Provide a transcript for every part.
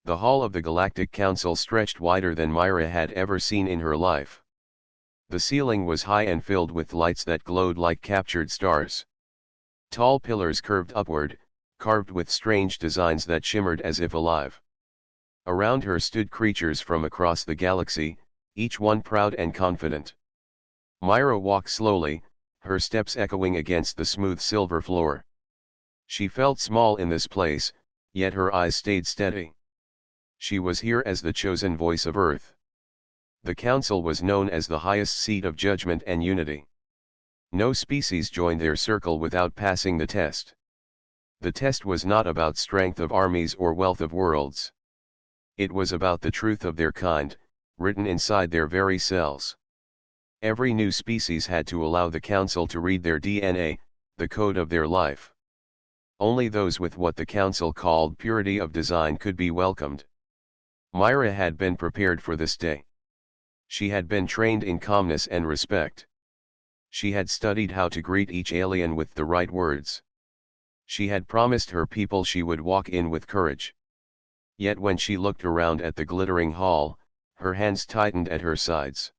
The hall of the Galactic Council stretched wider than Myra had ever seen in her life. The ceiling was high and filled with lights that glowed like captured stars. Tall pillars curved upward, carved with strange designs that shimmered as if alive. Around her stood creatures from across the galaxy, each one proud and confident. Myra walked slowly, her steps echoing against the smooth silver floor. She felt small in this place, yet her eyes stayed steady. She was here as the chosen voice of Earth. The council was known as the highest seat of judgment and unity. No species joined their circle without passing the test. The test was not about strength of armies or wealth of worlds. It was about the truth of their kind, written inside their very cells. Every new species had to allow the council to read their DNA, the code of their life. Only those with what the council called purity of design could be welcomed. Myra had been prepared for this day. She had been trained in calmness and respect. She had studied how to greet each alien with the right words. She had promised her people she would walk in with courage. Yet when she looked around at the glittering hall, her hands tightened at her sides.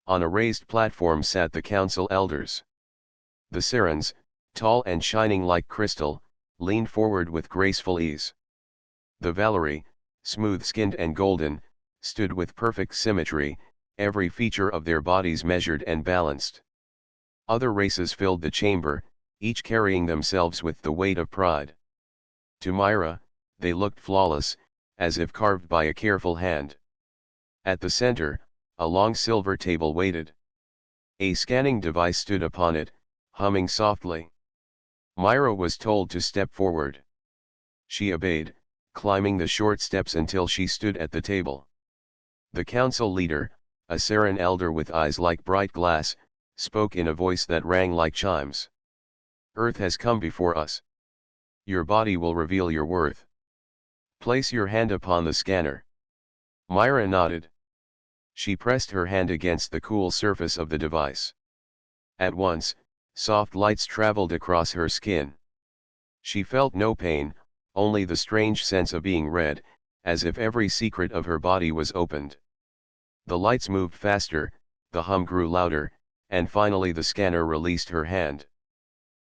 On a raised platform sat the council elders. The Sirens, tall and shining like crystal, leaned forward with graceful ease. The Valerie, smooth-skinned and golden, stood with perfect symmetry, every feature of their bodies measured and balanced. Other races filled the chamber, each carrying themselves with the weight of pride. To Myra, they looked flawless, as if carved by a careful hand. At the center, a long silver table waited. A scanning device stood upon it, humming softly. Myra was told to step forward. She obeyed, climbing the short steps until she stood at the table. The council leader, a Saran elder with eyes like bright glass, spoke in a voice that rang like chimes. Earth has come before us. Your body will reveal your worth. Place your hand upon the scanner. Myra nodded. She pressed her hand against the cool surface of the device. At once, soft lights traveled across her skin. She felt no pain, only the strange sense of being read, as if every secret of her body was opened. The lights moved faster, the hum grew louder, and finally the scanner released her hand.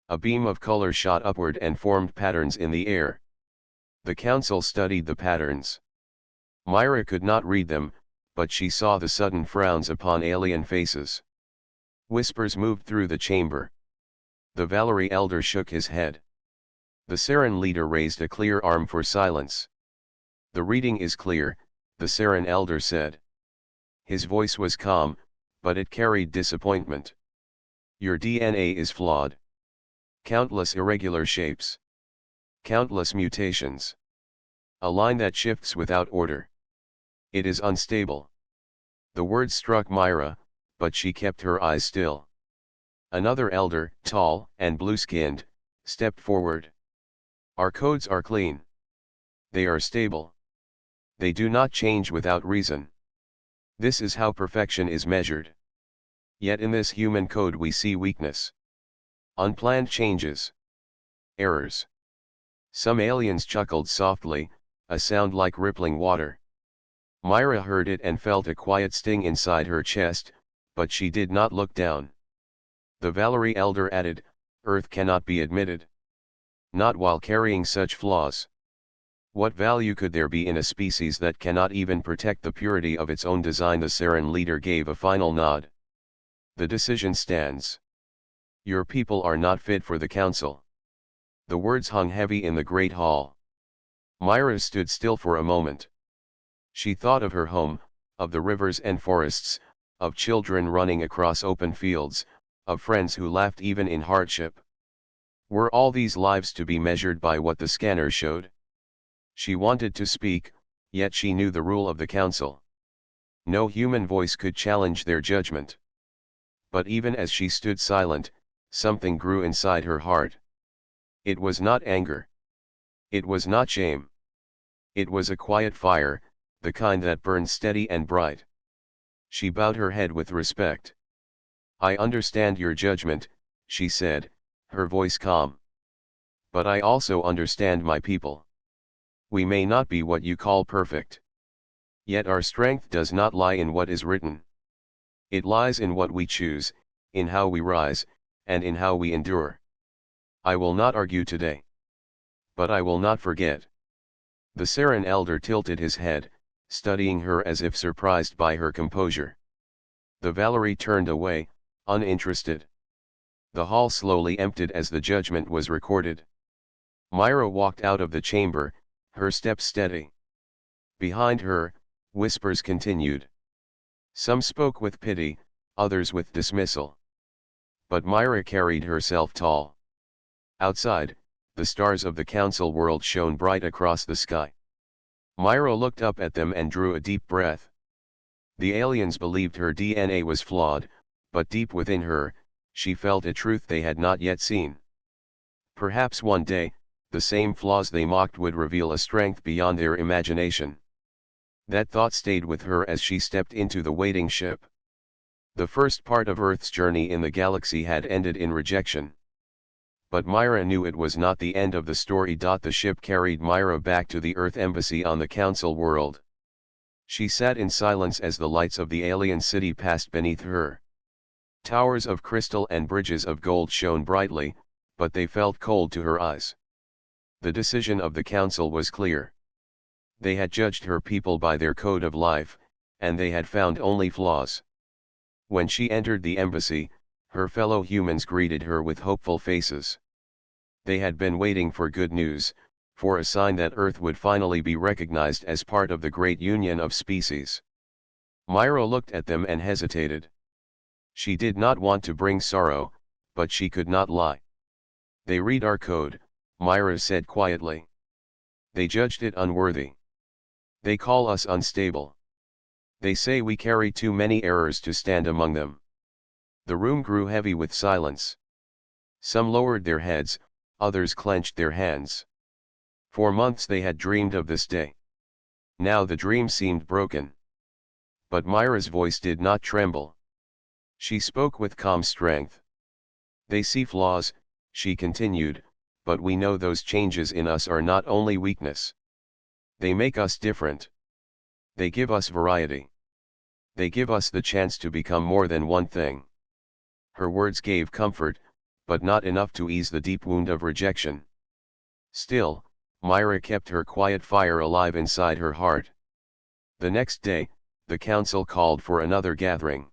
A beam of color shot upward and formed patterns in the air. The council studied the patterns. Myra could not read them, but she saw the sudden frowns upon alien faces. Whispers moved through the chamber. The Valerie elder shook his head. The Saran leader raised a clear arm for silence. The reading is clear, the Saran elder said. His voice was calm, but it carried disappointment. Your DNA is flawed. Countless irregular shapes. Countless mutations. A line that shifts without order. It is unstable. The words struck Myra, but she kept her eyes still. Another elder, tall and blue-skinned, stepped forward. Our codes are clean. They are stable. They do not change without reason. This is how perfection is measured. Yet in this human code we see weakness. Unplanned changes. Errors. Some aliens chuckled softly, a sound like rippling water. Myra heard it and felt a quiet sting inside her chest, but she did not look down. The Valerie elder added, Earth cannot be admitted. Not while carrying such flaws. What value could there be in a species that cannot even protect the purity of its own design? The Saran leader gave a final nod. The decision stands. Your people are not fit for the council. The words hung heavy in the great hall. Myra stood still for a moment. She thought of her home, of the rivers and forests, of children running across open fields, of friends who laughed even in hardship. Were all these lives to be measured by what the scanner showed? She wanted to speak, yet she knew the rule of the council. No human voice could challenge their judgment. But even as she stood silent, something grew inside her heart. It was not anger. It was not shame. It was a quiet fire, the kind that burned steady and bright. She bowed her head with respect. I understand your judgment, she said, her voice calm. But I also understand my people. We may not be what you call perfect. Yet our strength does not lie in what is written. It lies in what we choose, in how we rise, and in how we endure. I will not argue today. But I will not forget. The Seren elder tilted his head, studying her as if surprised by her composure. The Valerie turned away, uninterested. The hall slowly emptied as the judgment was recorded. Myra walked out of the chamber, her steps steady. Behind her, whispers continued. Some spoke with pity, others with dismissal. But Myra carried herself tall. Outside, the stars of the council world shone bright across the sky. Myra looked up at them and drew a deep breath. The aliens believed her DNA was flawed, but deep within her, she felt a truth they had not yet seen. Perhaps one day, the same flaws they mocked would reveal a strength beyond their imagination. That thought stayed with her as she stepped into the waiting ship. The first part of Earth's journey in the galaxy had ended in rejection. But Myra knew it was not the end of the story. The ship carried Myra back to the Earth embassy on the council world. She sat in silence as the lights of the alien city passed beneath her. Towers of crystal and bridges of gold shone brightly, but they felt cold to her eyes. The decision of the council was clear. They had judged her people by their code of life, and they had found only flaws. When she entered the embassy, her fellow humans greeted her with hopeful faces. They had been waiting for good news, for a sign that Earth would finally be recognized as part of the great union of species. Myra looked at them and hesitated. She did not want to bring sorrow, but she could not lie. They read our code, Myra said quietly. They judged it unworthy. They call us unstable. They say we carry too many errors to stand among them. The room grew heavy with silence. Some lowered their heads, others clenched their hands. For months they had dreamed of this day. Now the dream seemed broken. But Myra's voice did not tremble. She spoke with calm strength. They see flaws, she continued, but we know those changes in us are not only weakness. They make us different. They give us variety. They give us the chance to become more than one thing. Her words gave comfort, but not enough to ease the deep wound of rejection. Still, Myra kept her quiet fire alive inside her heart. The next day, the council called for another gathering.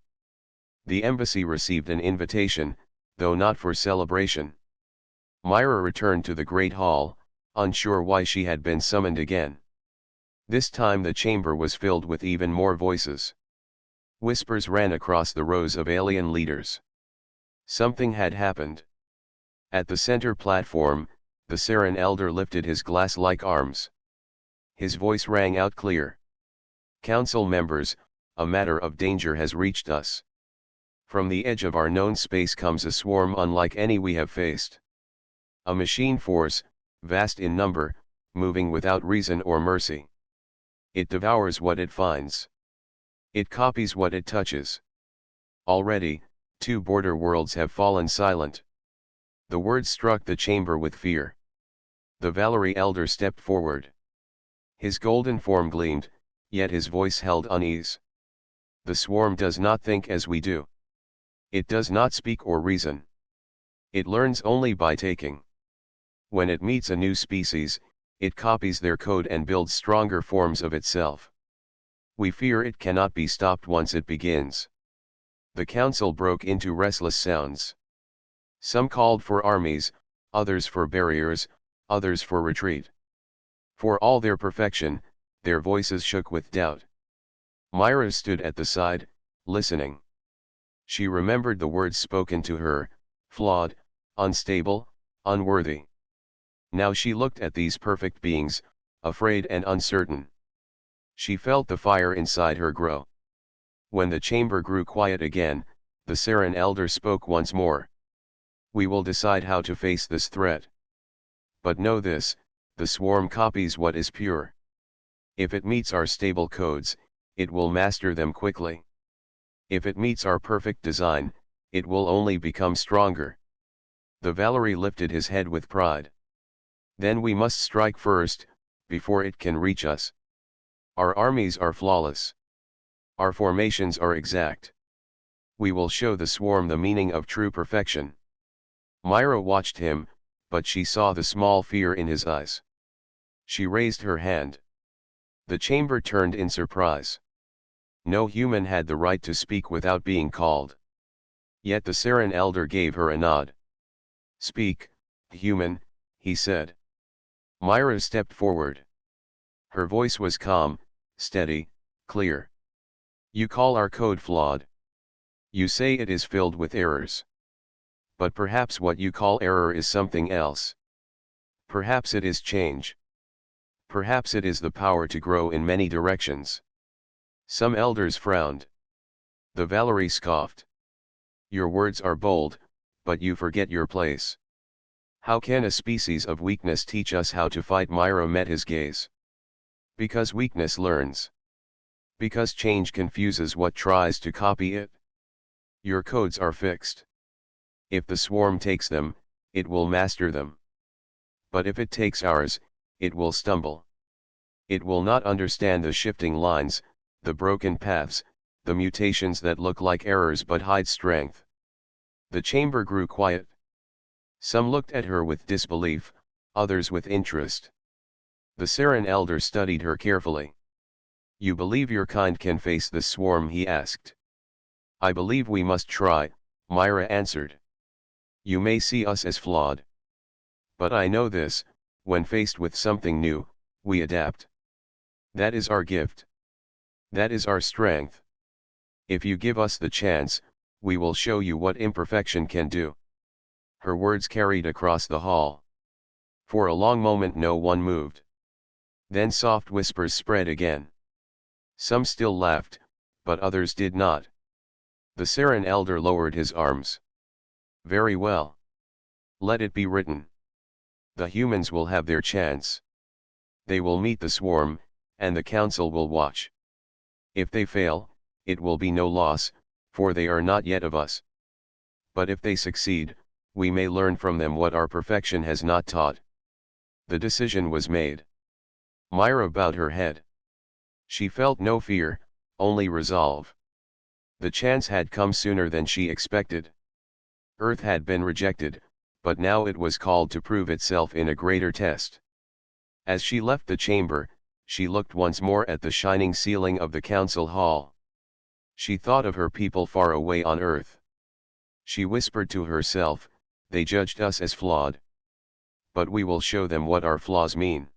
The embassy received an invitation, though not for celebration. Myra returned to the great hall, unsure why she had been summoned again. This time the chamber was filled with even more voices. Whispers ran across the rows of alien leaders. Something had happened. At the center platform, the Seren elder lifted his glass-like arms. His voice rang out clear. Council members, a matter of danger has reached us. From the edge of our known space comes a swarm unlike any we have faced. A machine force, vast in number, moving without reason or mercy. It devours what it finds. It copies what it touches. Already, 2 border worlds have fallen silent. The words struck the chamber with fear. The Valerie elder stepped forward. His golden form gleamed, yet his voice held unease. The swarm does not think as we do. It does not speak or reason. It learns only by taking. When it meets a new species, it copies their code and builds stronger forms of itself. We fear it cannot be stopped once it begins. The council broke into restless sounds. Some called for armies, others for barriers, others for retreat. For all their perfection, their voices shook with doubt. Myra stood at the side, listening. She remembered the words spoken to her, flawed, unstable, unworthy. Now she looked at these perfect beings, afraid and uncertain. She felt the fire inside her grow. When the chamber grew quiet again, the Seren elder spoke once more. We will decide how to face this threat. But know this, the swarm copies what is pure. If it meets our stable codes, it will master them quickly. If it meets our perfect design, it will only become stronger. The Valerie lifted his head with pride. Then we must strike first, before it can reach us. Our armies are flawless. Our formations are exact. We will show the swarm the meaning of true perfection. Myra watched him, but she saw the small fear in his eyes. She raised her hand. The chamber turned in surprise. No human had the right to speak without being called. Yet the Seren elder gave her a nod. "Speak, human," he said. Myra stepped forward. Her voice was calm, steady, clear. "You call our code flawed. You say it is filled with errors. But perhaps what you call error is something else. Perhaps it is change. Perhaps it is the power to grow in many directions." Some elders frowned. The Valerie scoffed. "Your words are bold, but you forget your place. How can a species of weakness teach us how to fight?" Myra met his gaze. "Because weakness learns. Because change confuses what tries to copy it. Your codes are fixed. If the swarm takes them, it will master them. But if it takes ours, it will stumble. It will not understand the shifting lines, the broken paths, the mutations that look like errors but hide strength." The chamber grew quiet. Some looked at her with disbelief, others with interest. The Seren elder studied her carefully. "You believe your kind can face this swarm?" he asked. "I believe we must try," Myra answered. "You may see us as flawed. But I know this, when faced with something new, we adapt. That is our gift. That is our strength. If you give us the chance, we will show you what imperfection can do." Her words carried across the hall. For a long moment no one moved. Then soft whispers spread again. Some still laughed, but others did not. The Seren elder lowered his arms. "Very well. Let it be written. The humans will have their chance. They will meet the swarm, and the council will watch. If they fail, it will be no loss, for they are not yet of us. But if they succeed, we may learn from them what our perfection has not taught." The decision was made. Myra bowed her head. She felt no fear, only resolve. The chance had come sooner than she expected. Earth had been rejected, but now it was called to prove itself in a greater test. As she left the chamber, she looked once more at the shining ceiling of the council hall. She thought of her people far away on Earth. She whispered to herself, "They judged us as flawed. But we will show them what our flaws mean."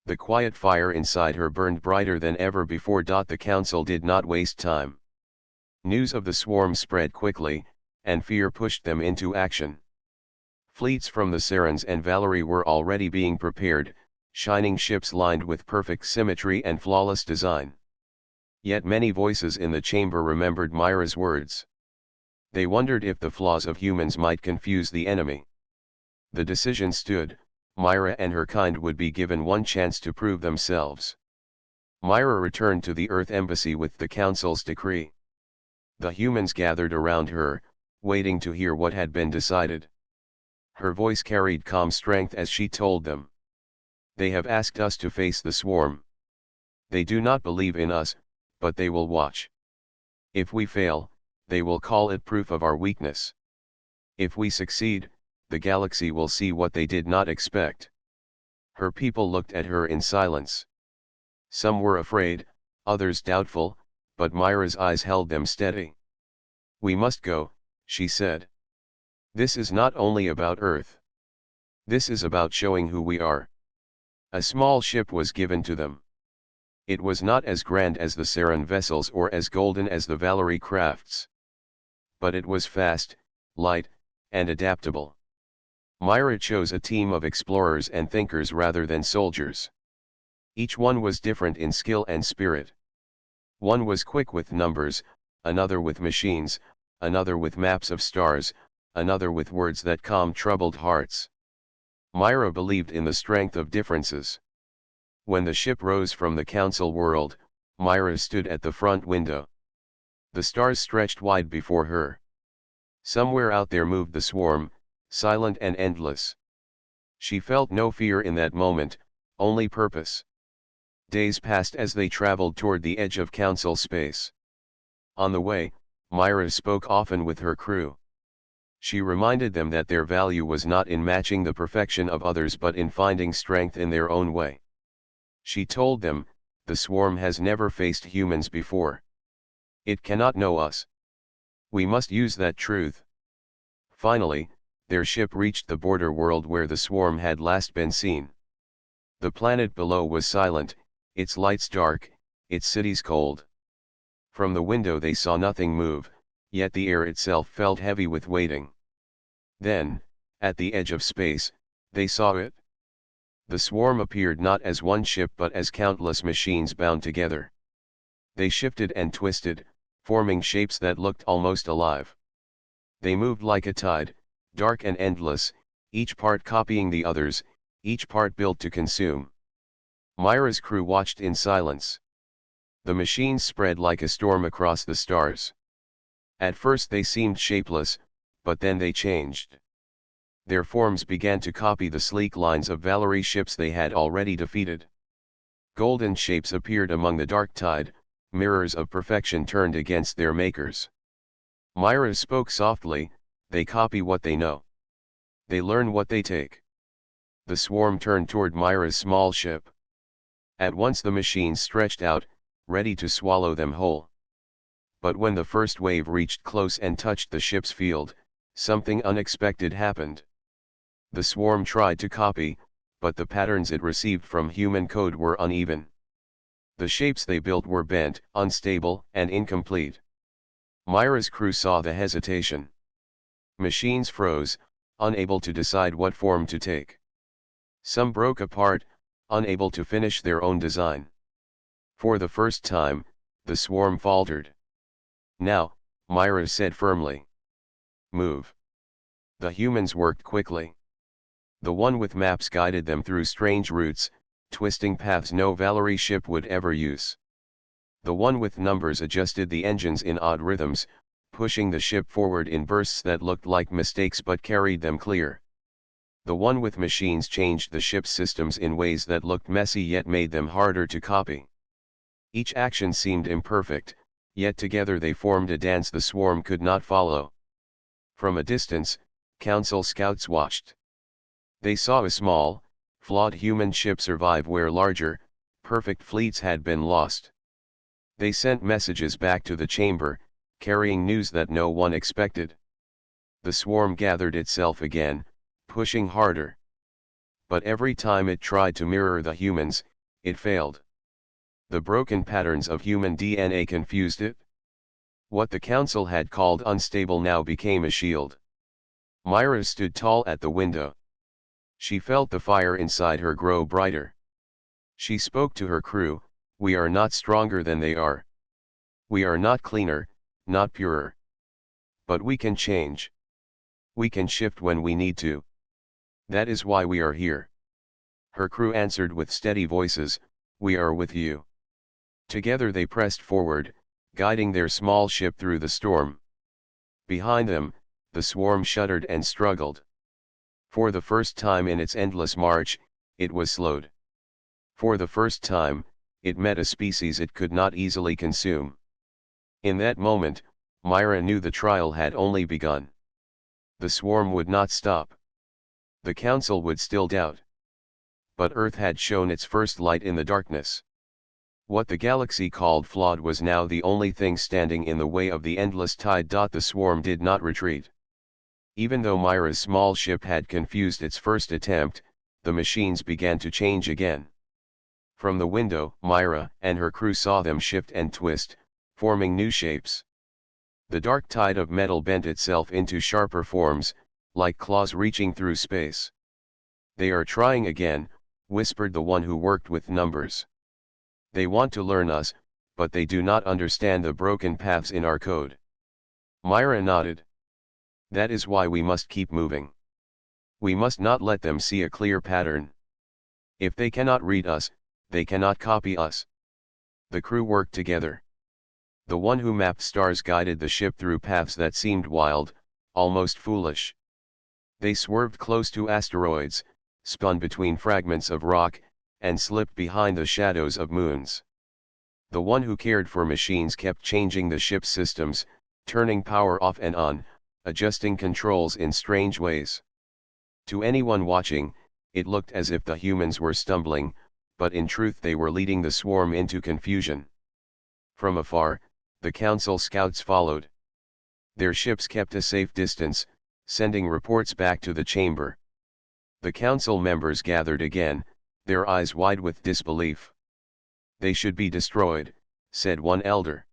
The quiet fire inside her burned brighter than ever before. The council did not waste time. News of the swarm spread quickly, and fear pushed them into action. Fleets from the Serens and Valerie were already being prepared, shining ships lined with perfect symmetry and flawless design. Yet many voices in the chamber remembered Myra's words. They wondered if the flaws of humans might confuse the enemy. The decision stood: Myra and her kind would be given one chance to prove themselves. Myra returned to the Earth Embassy with the Council's decree. The humans gathered around her, waiting to hear what had been decided. Her voice carried calm strength as she told them. "They have asked us to face the swarm. They do not believe in us, but they will watch. If we fail, they will call it proof of our weakness. If we succeed, the galaxy will see what they did not expect." Her people looked at her in silence. Some were afraid, others doubtful, but Myra's eyes held them steady. "We must go," she said. "This is not only about Earth. This is about showing who we are." A small ship was given to them. It was not as grand as the Seren vessels or as golden as the Valerie crafts. But it was fast, light, and adaptable. Myra chose a team of explorers and thinkers rather than soldiers. Each one was different in skill and spirit. One was quick with numbers, another with machines, another with maps of stars, another with words that calmed troubled hearts. Myra believed in the strength of differences. When the ship rose from the council world, Myra stood at the front window. The stars stretched wide before her. Somewhere out there moved the swarm, silent and endless. She felt no fear in that moment, only purpose. Days passed as they traveled toward the edge of Council space. On the way, Myra spoke often with her crew. She reminded them that their value was not in matching the perfection of others but in finding strength in their own way. She told them, the swarm has never faced humans before. It cannot know us. We must use that truth. Finally, their ship reached the border world where the swarm had last been seen. The planet below was silent, its lights dark, its cities cold. From the window they saw nothing move, yet the air itself felt heavy with waiting. Then, at the edge of space, they saw it. The swarm appeared not as one ship but as countless machines bound together. They shifted and twisted, forming shapes that looked almost alive. They moved like a tide, dark and endless, each part copying the others, each part built to consume. Myra's crew watched in silence. The machines spread like a storm across the stars. At first they seemed shapeless, but then they changed. Their forms began to copy the sleek lines of Valerie ships they had already defeated. Golden shapes appeared among the dark tide, mirrors of perfection turned against their makers. Myra spoke softly, they copy what they know. They learn what they take. The swarm turned toward Myra's small ship. At once the machines stretched out, ready to swallow them whole. But when the first wave reached close and touched the ship's field, something unexpected happened. The swarm tried to copy, but the patterns it received from human code were uneven. The shapes they built were bent, unstable, and incomplete. Myra's crew saw the hesitation. Machines froze, unable to decide what form to take. Some broke apart, unable to finish their own design. For the first time, the swarm faltered. Now, Myra said firmly. Move. The humans worked quickly. The one with maps guided them through strange routes, twisting paths no Valerie ship would ever use. The one with numbers adjusted the engines in odd rhythms, pushing the ship forward in bursts that looked like mistakes but carried them clear. The one with machines changed the ship's systems in ways that looked messy yet made them harder to copy. Each action seemed imperfect, yet together they formed a dance the swarm could not follow. From a distance, Council scouts watched. They saw a small, flawed human ship survive where larger, perfect fleets had been lost. They sent messages back to the chamber, carrying news that no one expected. The swarm gathered itself again, pushing harder. But every time it tried to mirror the humans, it failed. The broken patterns of human DNA confused it. What the council had called unstable now became a shield. Myra stood tall at the window. She felt the fire inside her grow brighter. She spoke to her crew, we are not stronger than they are. We are not cleaner, not purer. But we can change. We can shift when we need to. That is why we are here. Her crew answered with steady voices, we are with you. Together they pressed forward, guiding their small ship through the storm. Behind them, the swarm shuddered and struggled. For the first time in its endless march, it was slowed. For the first time, it met a species it could not easily consume. In that moment, Myra knew the trial had only begun. The swarm would not stop. The council would still doubt. But Earth had shown its first light in the darkness. What the galaxy called Flawed was now the only thing standing in the way of the endless tide. The swarm did not retreat. Even though Myra's small ship had confused its first attempt, the machines began to change again. From the window, Myra and her crew saw them shift and twist, forming new shapes. The dark tide of metal bent itself into sharper forms, like claws reaching through space. They are trying again, whispered the one who worked with numbers. They want to learn us, but they do not understand the broken paths in our code. Myra nodded. That is why we must keep moving. We must not let them see a clear pattern. If they cannot read us, they cannot copy us. The crew worked together. The one who mapped stars guided the ship through paths that seemed wild, almost foolish. They swerved close to asteroids, spun between fragments of rock, and slipped behind the shadows of moons. The one who cared for machines kept changing the ship's systems, turning power off and on, adjusting controls in strange ways. To anyone watching, it looked as if the humans were stumbling, but in truth they were leading the swarm into confusion. From afar, the council scouts followed. Their ships kept a safe distance, sending reports back to the chamber. The council members gathered again, their eyes wide with disbelief. "They should be destroyed," said one elder.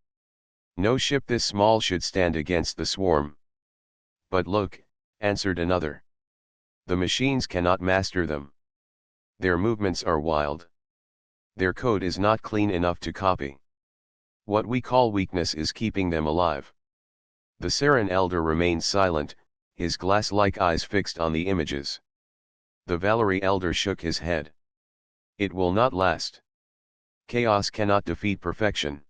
"No ship this small should stand against the swarm." "But look," answered another. "The machines cannot master them. Their movements are wild. Their code is not clean enough to copy. What we call weakness is keeping them alive." The Saren elder remained silent, his glass-like eyes fixed on the images. The Valerie elder shook his head. "It will not last. Chaos cannot defeat perfection."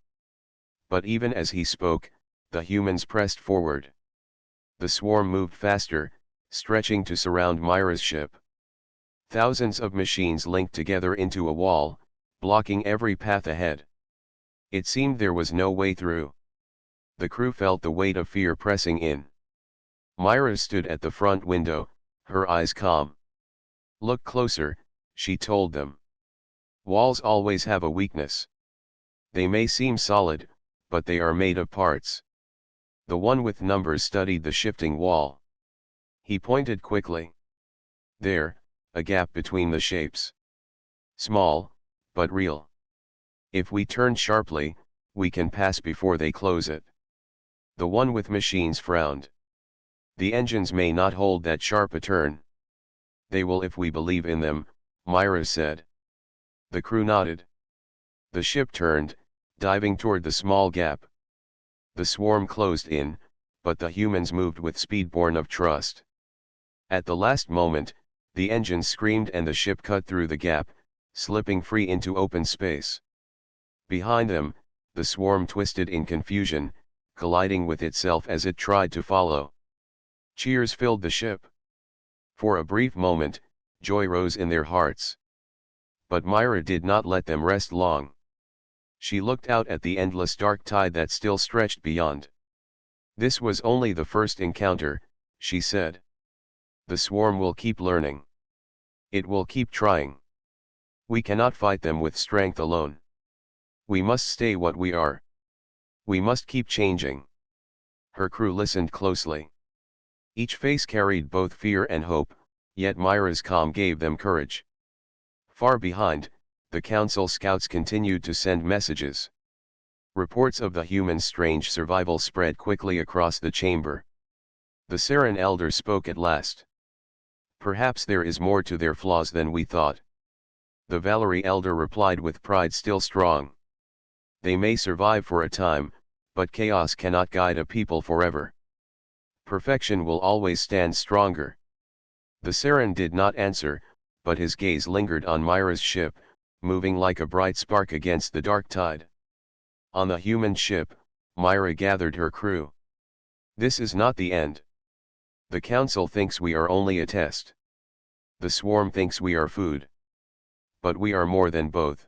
But even as he spoke, the humans pressed forward. The swarm moved faster, stretching to surround Myra's ship. Thousands of machines linked together into a wall, blocking every path ahead. It seemed there was no way through. The crew felt the weight of fear pressing in. Myra stood at the front window, her eyes calm. "Look closer," she told them. "Walls always have a weakness. They may seem solid, but they are made of parts." The one with numbers studied the shifting wall. He pointed quickly. "There, a gap between the shapes. Small, but real. If we turn sharply, we can pass before they close it." The one with machines frowned. "The engines may not hold that sharp a turn." "They will if we believe in them," Myra said. The crew nodded. The ship turned, diving toward the small gap. The swarm closed in, but the humans moved with speed born of trust. At the last moment, the engines screamed and the ship cut through the gap, slipping free into open space. Behind them, the swarm twisted in confusion, colliding with itself as it tried to follow. Cheers filled the ship. For a brief moment, joy rose in their hearts. But Myra did not let them rest long. She looked out at the endless dark tide that still stretched beyond. "This was only the first encounter," she said. "The swarm will keep learning. It will keep trying. We cannot fight them with strength alone. We must stay what we are. We must keep changing." Her crew listened closely. Each face carried both fear and hope, yet Myra's calm gave them courage. Far behind, the council scouts continued to send messages. Reports of the humans' strange survival spread quickly across the chamber. The Saren elder spoke at last. "Perhaps there is more to their flaws than we thought." The Valerie elder replied with pride still strong. "They may survive for a time, but chaos cannot guide a people forever. Perfection will always stand stronger." The Saren did not answer, but his gaze lingered on Myra's ship, moving like a bright spark against the dark tide. On the human ship, Myra gathered her crew. "This is not the end. The council thinks we are only a test. The swarm thinks we are food. But we are more than both.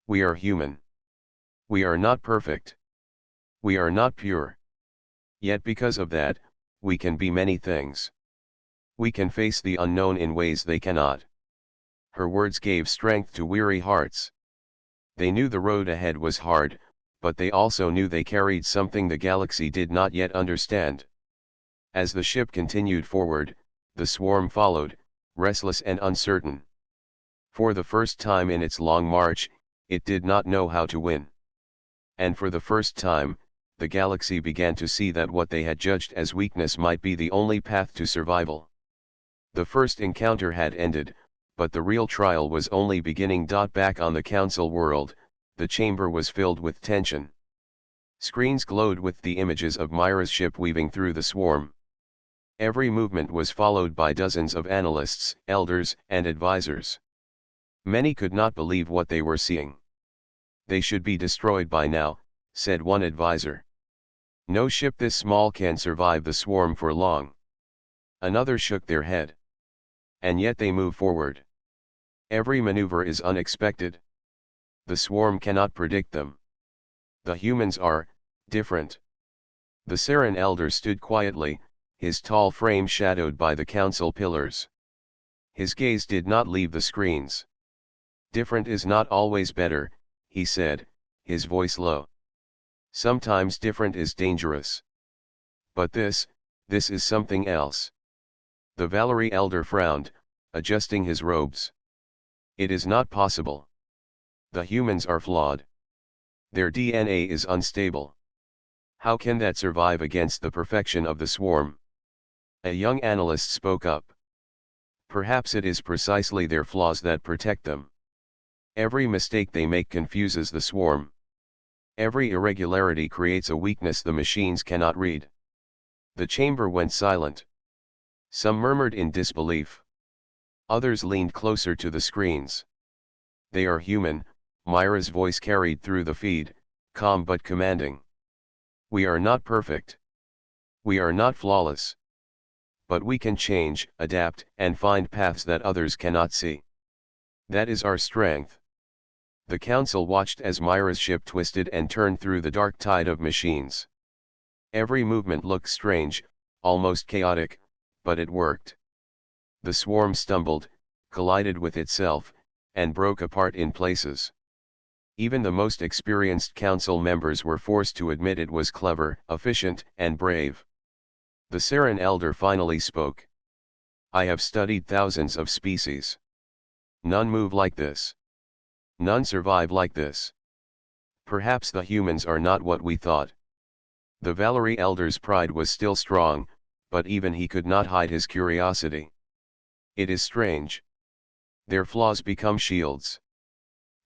We are human. We are not perfect. We are not pure. Yet because of that, we can be many things. We can face the unknown in ways they cannot." Her words gave strength to weary hearts. They knew the road ahead was hard, but they also knew they carried something the galaxy did not yet understand. As the ship continued forward, the swarm followed, restless and uncertain. For the first time in its long march, it did not know how to win. And for the first time, the galaxy began to see that what they had judged as weakness might be the only path to survival. The first encounter had ended, but the real trial was only beginning. Back on the council world, the chamber was filled with tension. Screens glowed with the images of Myra's ship weaving through the swarm. Every movement was followed by dozens of analysts, elders, and advisors. Many could not believe what they were seeing. "They should be destroyed by now," said one advisor. "No ship this small can survive the swarm for long." Another shook their head. "And yet they move forward. Every maneuver is unexpected. The swarm cannot predict them. The humans are different. The Saren elder stood quietly, his tall frame shadowed by the council pillars. His gaze did not leave the screens. Different is not always better, he said, his voice low. Sometimes different is dangerous. But this is something else. The Valerie elder frowned, adjusting his robes. It is not possible. The humans are flawed. Their DNA is unstable. How can that survive against the perfection of the swarm? A young analyst spoke up. Perhaps it is precisely their flaws that protect them. Every mistake they make confuses the swarm. Every irregularity creates a weakness the machines cannot read. The chamber went silent. Some murmured in disbelief. Others leaned closer to the screens. They are human, Myra's voice carried through the feed, calm but commanding. We are not perfect. We are not flawless. But we can change, adapt, and find paths that others cannot see. That is our strength. The council watched as Myra's ship twisted and turned through the dark tide of machines. Every movement looked strange, almost chaotic, but it worked. The swarm stumbled, collided with itself, and broke apart in places. Even the most experienced council members were forced to admit it was clever, efficient, and brave. The Saren elder finally spoke. I have studied thousands of species. None move like this. None survive like this. Perhaps the humans are not what we thought. The Valerie elder's pride was still strong, but even he could not hide his curiosity. It is strange. Their flaws become shields.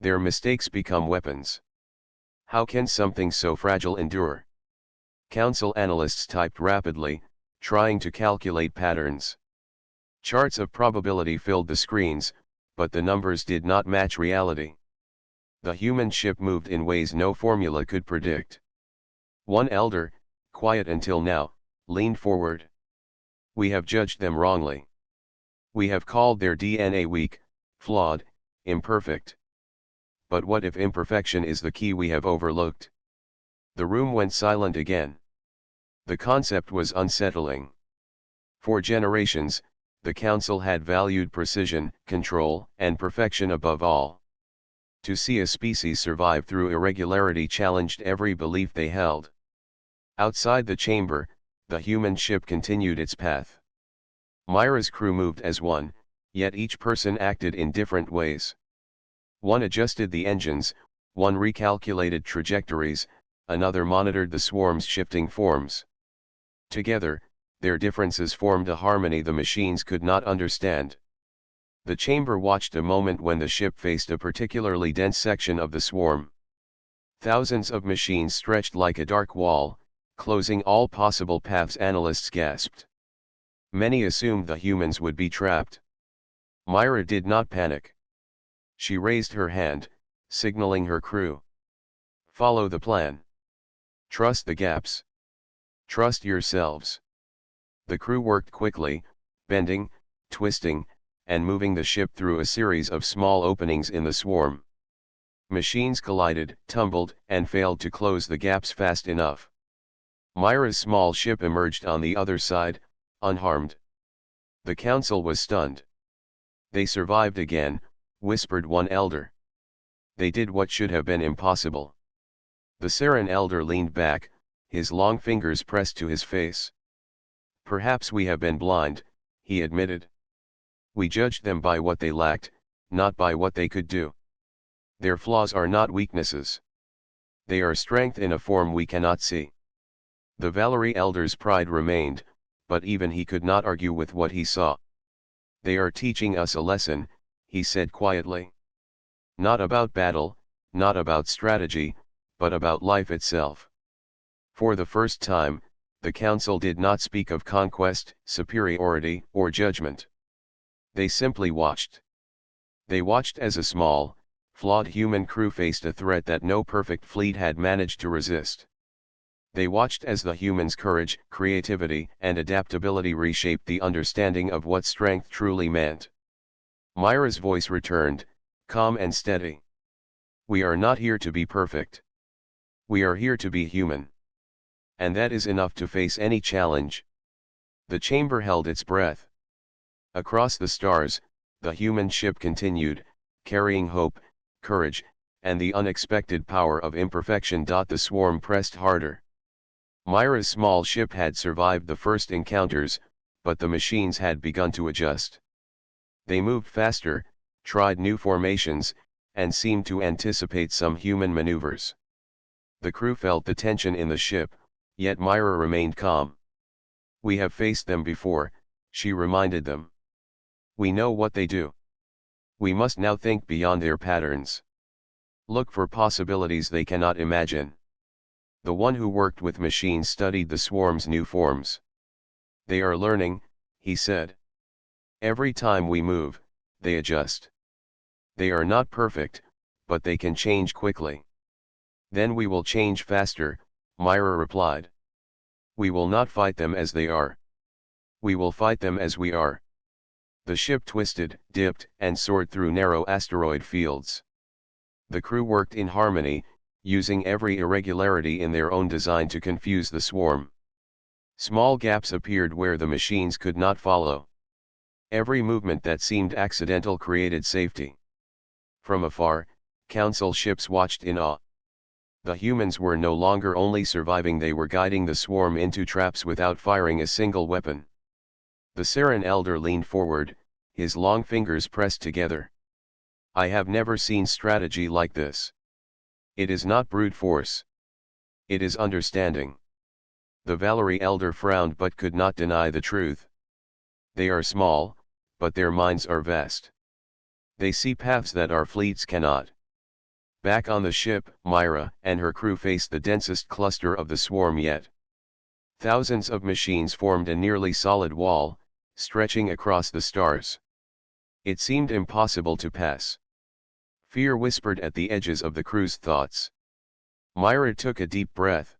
Their mistakes become weapons. How can something so fragile endure? Council analysts typed rapidly, trying to calculate patterns. Charts of probability filled the screens, but the numbers did not match reality. The human ship moved in ways no formula could predict. One elder, quiet until now, leaned forward. We have judged them wrongly. We have called their DNA weak, flawed, imperfect. But what if imperfection is the key we have overlooked? The room went silent again. The concept was unsettling. For generations, the council had valued precision, control, and perfection above all. To see a species survive through irregularity challenged every belief they held. Outside the chamber, the human ship continued its path. Myra's crew moved as one, yet each person acted in different ways. One adjusted the engines, one recalculated trajectories, another monitored the swarm's shifting forms. Together, their differences formed a harmony the machines could not understand. The chamber watched a moment when the ship faced a particularly dense section of the swarm. Thousands of machines stretched like a dark wall, closing all possible paths. Analysts gasped. Many assumed the humans would be trapped. Myra did not panic. She raised her hand, signaling her crew. Follow the plan. Trust the gaps. Trust yourselves. The crew worked quickly, bending, twisting, and moving the ship through a series of small openings in the swarm. Machines collided, tumbled, and failed to close the gaps fast enough. Myra's small ship emerged on the other side, unharmed. The council was stunned. They survived again, whispered one elder. They did what should have been impossible. The Saren elder leaned back, his long fingers pressed to his face. Perhaps we have been blind, he admitted. We judged them by what they lacked, not by what they could do. Their flaws are not weaknesses. They are strength in a form we cannot see. The Valerie elder's pride remained, but even he could not argue with what he saw. They are teaching us a lesson, he said quietly. Not about battle, not about strategy, but about life itself. For the first time, the council did not speak of conquest, superiority, or judgment. They simply watched. They watched as a small, flawed human crew faced a threat that no perfect fleet had managed to resist. They watched as the humans' courage, creativity, and adaptability reshaped the understanding of what strength truly meant. Myra's voice returned, calm and steady. We are not here to be perfect. We are here to be human. And that is enough to face any challenge. The chamber held its breath. Across the stars, the human ship continued, carrying hope, courage, and the unexpected power of imperfection. The swarm pressed harder. Myra's small ship had survived the first encounters, but the machines had begun to adjust. They moved faster, tried new formations, and seemed to anticipate some human maneuvers. The crew felt the tension in the ship, yet Myra remained calm. We have faced them before, she reminded them. We know what they do. We must now think beyond their patterns. Look for possibilities they cannot imagine. The one who worked with machines studied the swarm's new forms. They are learning, he said. Every time we move, they adjust. They are not perfect, but they can change quickly. Then we will change faster, Myra replied. We will not fight them as they are. We will fight them as we are. The ship twisted, dipped, and soared through narrow asteroid fields. The crew worked in harmony, using every irregularity in their own design to confuse the swarm. Small gaps appeared where the machines could not follow. Every movement that seemed accidental created safety. From afar, council ships watched in awe. The humans were no longer only surviving, they were guiding the swarm into traps without firing a single weapon. The Saren elder leaned forward, his long fingers pressed together. I have never seen strategy like this. It is not brute force. It is understanding. The Valerie elder frowned but could not deny the truth. They are small, but their minds are vast. They see paths that our fleets cannot. Back on the ship, Myra and her crew faced the densest cluster of the swarm yet. Thousands of machines formed a nearly solid wall, stretching across the stars. It seemed impossible to pass. Fear whispered at the edges of the crew's thoughts. Myra took a deep breath.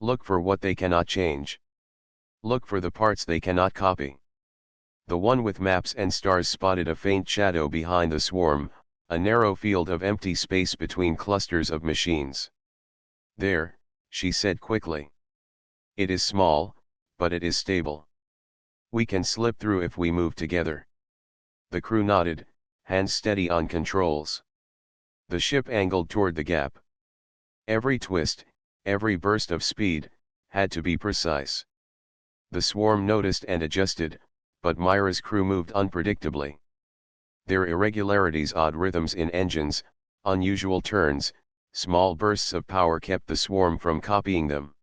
Look for what they cannot change. Look for the parts they cannot copy. The one with maps and stars spotted a faint shadow behind the swarm, a narrow field of empty space between clusters of machines. There, she said quickly. It is small, but it is stable. We can slip through if we move together. The crew nodded, hands steady on controls. The ship angled toward the gap. Every twist, every burst of speed, had to be precise. The swarm noticed and adjusted, but Myra's crew moved unpredictably. Their irregularities, odd rhythms in engines, unusual turns, small bursts of power kept the swarm from copying them.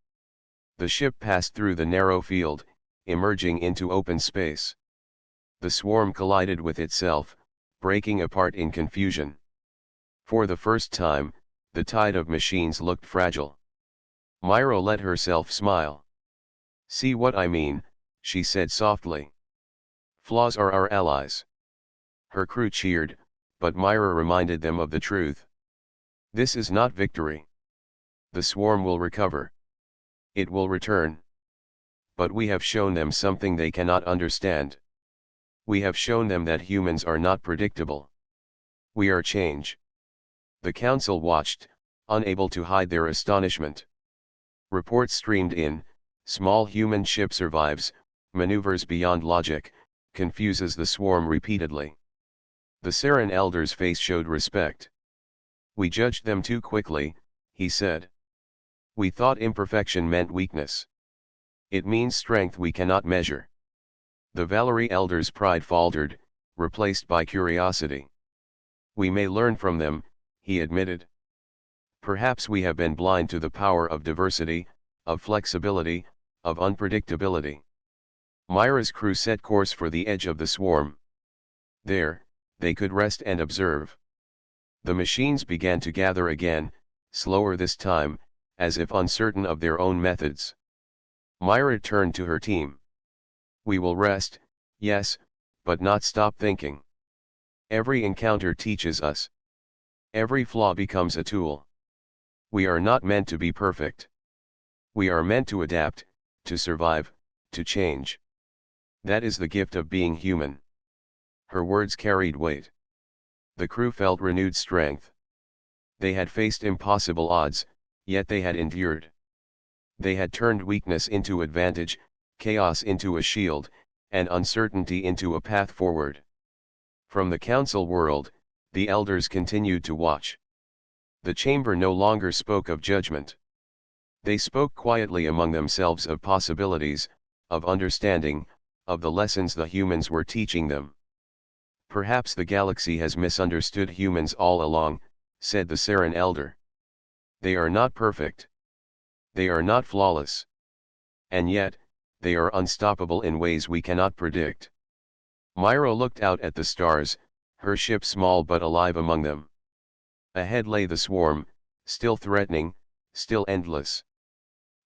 The ship passed through the narrow field, emerging into open space. The swarm collided with itself, breaking apart in confusion. For the first time, the tide of machines looked fragile. Myra let herself smile. See what I mean, she said softly. Flaws are our allies. Her crew cheered, but Myra reminded them of the truth. This is not victory. The swarm will recover. It will return. But we have shown them something they cannot understand. We have shown them that humans are not predictable. We are change. The council watched, unable to hide their astonishment. Reports streamed in, small human ship survives, maneuvers beyond logic, confuses the swarm repeatedly. The Saren elder's face showed respect. We judged them too quickly, he said. We thought imperfection meant weakness. It means strength we cannot measure. The Valerie elder's pride faltered, replaced by curiosity. We may learn from them, he admitted. Perhaps we have been blind to the power of diversity, of flexibility, of unpredictability. Myra's crew set course for the edge of the swarm. There, they could rest and observe. The machines began to gather again, slower this time, as if uncertain of their own methods. Myra turned to her team. We will rest, yes, but not stop thinking. Every encounter teaches us. Every flaw becomes a tool. We are not meant to be perfect. We are meant to adapt, to survive, to change. That is the gift of being human. Her words carried weight. The crew felt renewed strength. They had faced impossible odds, yet they had endured. They had turned weakness into advantage, chaos into a shield, and uncertainty into a path forward. From the council world, the elders continued to watch. The chamber no longer spoke of judgment. They spoke quietly among themselves of possibilities, of understanding, of the lessons the humans were teaching them. Perhaps the galaxy has misunderstood humans all along, said the Saren elder. They are not perfect. They are not flawless. And yet, they are unstoppable in ways we cannot predict. Myra looked out at the stars, her ship small but alive among them. Ahead lay the swarm, still threatening, still endless.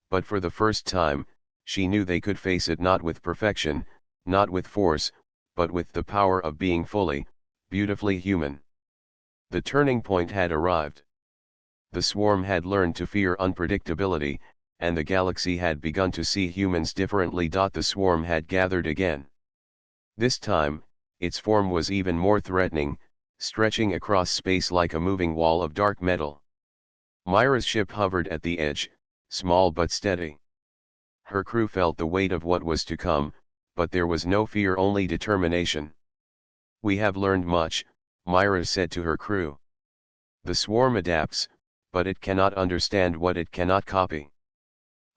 But for the first time, she knew they could face it not with perfection, not with force, but with the power of being fully, beautifully human. The turning point had arrived. The swarm had learned to fear unpredictability, and the galaxy had begun to see humans differently. The swarm had gathered again. This time, its form was even more threatening, stretching across space like a moving wall of dark metal. Myra's ship hovered at the edge, small but steady. Her crew felt the weight of what was to come, but there was no fear, only determination. We have learned much, Myra said to her crew. The swarm adapts, but it cannot understand what it cannot copy.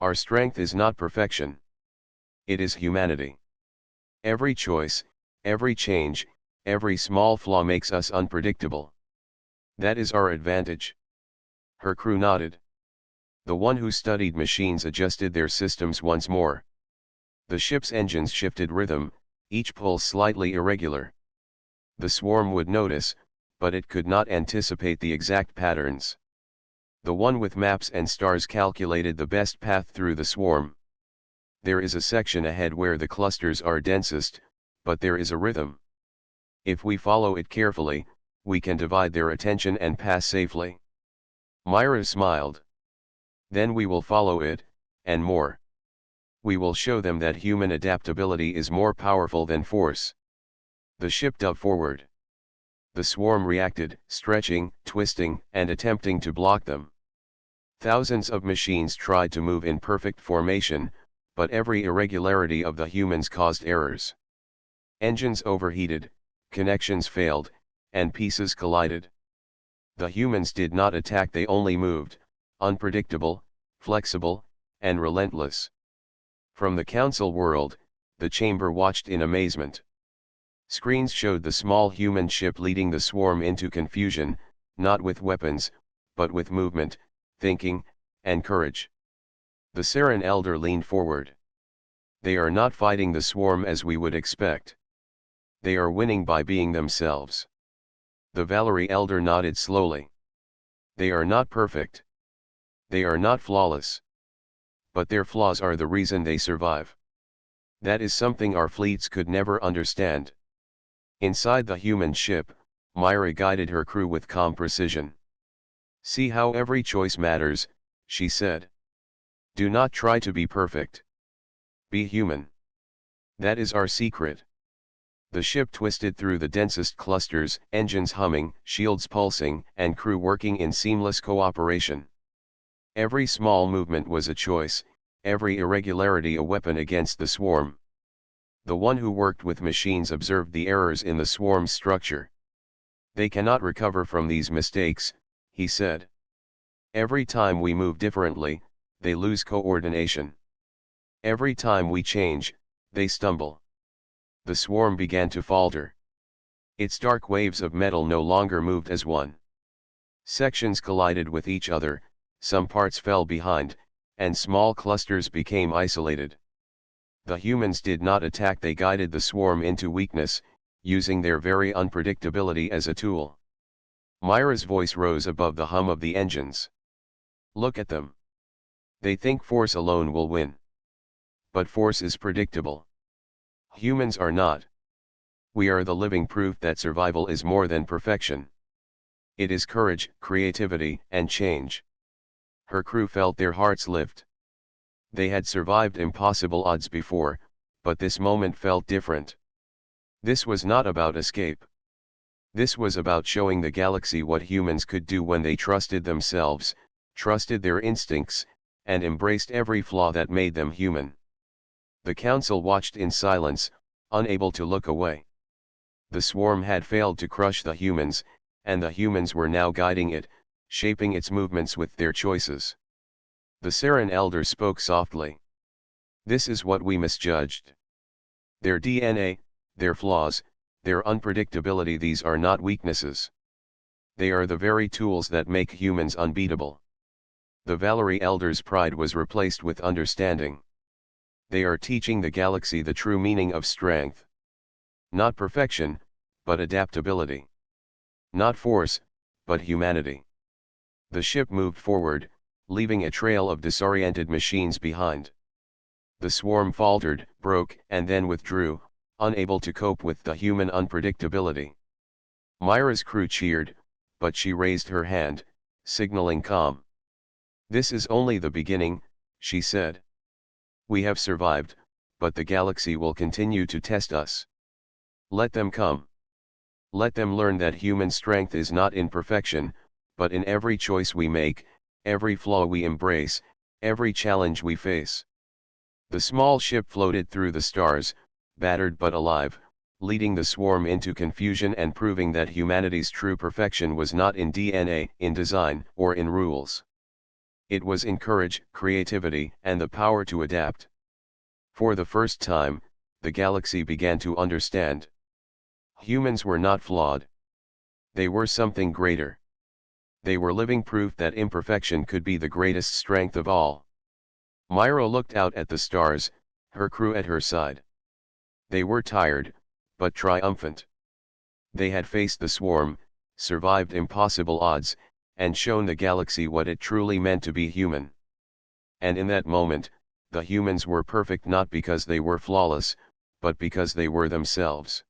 Our strength is not perfection. It is humanity. Every choice, every change, every small flaw makes us unpredictable. That is our advantage. Her crew nodded. The one who studied machines adjusted their systems once more. The ship's engines shifted rhythm, each pulse slightly irregular. The swarm would notice, but it could not anticipate the exact patterns. The one with maps and stars calculated the best path through the swarm. There is a section ahead where the clusters are densest, but there is a rhythm. If we follow it carefully, we can divide their attention and pass safely. Myra smiled. Then we will follow it, and more. We will show them that human adaptability is more powerful than force. The ship dove forward. The swarm reacted, stretching, twisting, and attempting to block them. Thousands of machines tried to move in perfect formation, but every irregularity of the humans caused errors. Engines overheated, connections failed, and pieces collided. The humans did not attack, they only moved, unpredictable, flexible, and relentless. From the council world, the chamber watched in amazement. Screens showed the small human ship leading the swarm into confusion, not with weapons, but with movement, thinking, and courage. The Saren elder leaned forward. They are not fighting the swarm as we would expect. They are winning by being themselves. The Valerie elder nodded slowly. They are not perfect. They are not flawless. But their flaws are the reason they survive. That is something our fleets could never understand. Inside the human ship, Myra guided her crew with calm precision. See how every choice matters, she said. Do not try to be perfect. Be human. That is our secret. The ship twisted through the densest clusters, engines humming, shields pulsing, and crew working in seamless cooperation. Every small movement was a choice, every irregularity a weapon against the swarm. The one who worked with machines observed the errors in the swarm's structure. They cannot recover from these mistakes, he said. Every time we move differently, they lose coordination. Every time we change, they stumble. The swarm began to falter. Its dark waves of metal no longer moved as one. Sections collided with each other, some parts fell behind, and small clusters became isolated. The humans did not attack, they guided the swarm into weakness, using their very unpredictability as a tool. Myra's voice rose above the hum of the engines. Look at them. They think force alone will win. But force is predictable. Humans are not. We are the living proof that survival is more than perfection. It is courage, creativity, and change. Her crew felt their hearts lift. They had survived impossible odds before, but this moment felt different. This was not about escape. This was about showing the galaxy what humans could do when they trusted themselves, trusted their instincts, and embraced every flaw that made them human. The council watched in silence, unable to look away. The swarm had failed to crush the humans, and the humans were now guiding it, shaping its movements with their choices. The Saren elder spoke softly. This is what we misjudged. Their DNA, their flaws, their unpredictability, these are not weaknesses. They are the very tools that make humans unbeatable. The Valerie elder's pride was replaced with understanding. They are teaching the galaxy the true meaning of strength. Not perfection, but adaptability. Not force, but humanity. The ship moved forward, leaving a trail of disoriented machines behind. The swarm faltered, broke, and then withdrew, unable to cope with the human unpredictability. Myra's crew cheered, but she raised her hand, signaling calm. This is only the beginning, she said. We have survived, but the galaxy will continue to test us. Let them come. Let them learn that human strength is not in perfection, but in every choice we make, every flaw we embrace, every challenge we face. The small ship floated through the stars, battered but alive, leading the swarm into confusion and proving that humanity's true perfection was not in DNA, in design, or in rules. It was in courage, creativity, and the power to adapt. For the first time, the galaxy began to understand. Humans were not flawed. They were something greater. They were living proof that imperfection could be the greatest strength of all. Myra looked out at the stars, her crew at her side. They were tired, but triumphant. They had faced the swarm, survived impossible odds, and shown the galaxy what it truly meant to be human. And in that moment, the humans were perfect not because they were flawless, but because they were themselves.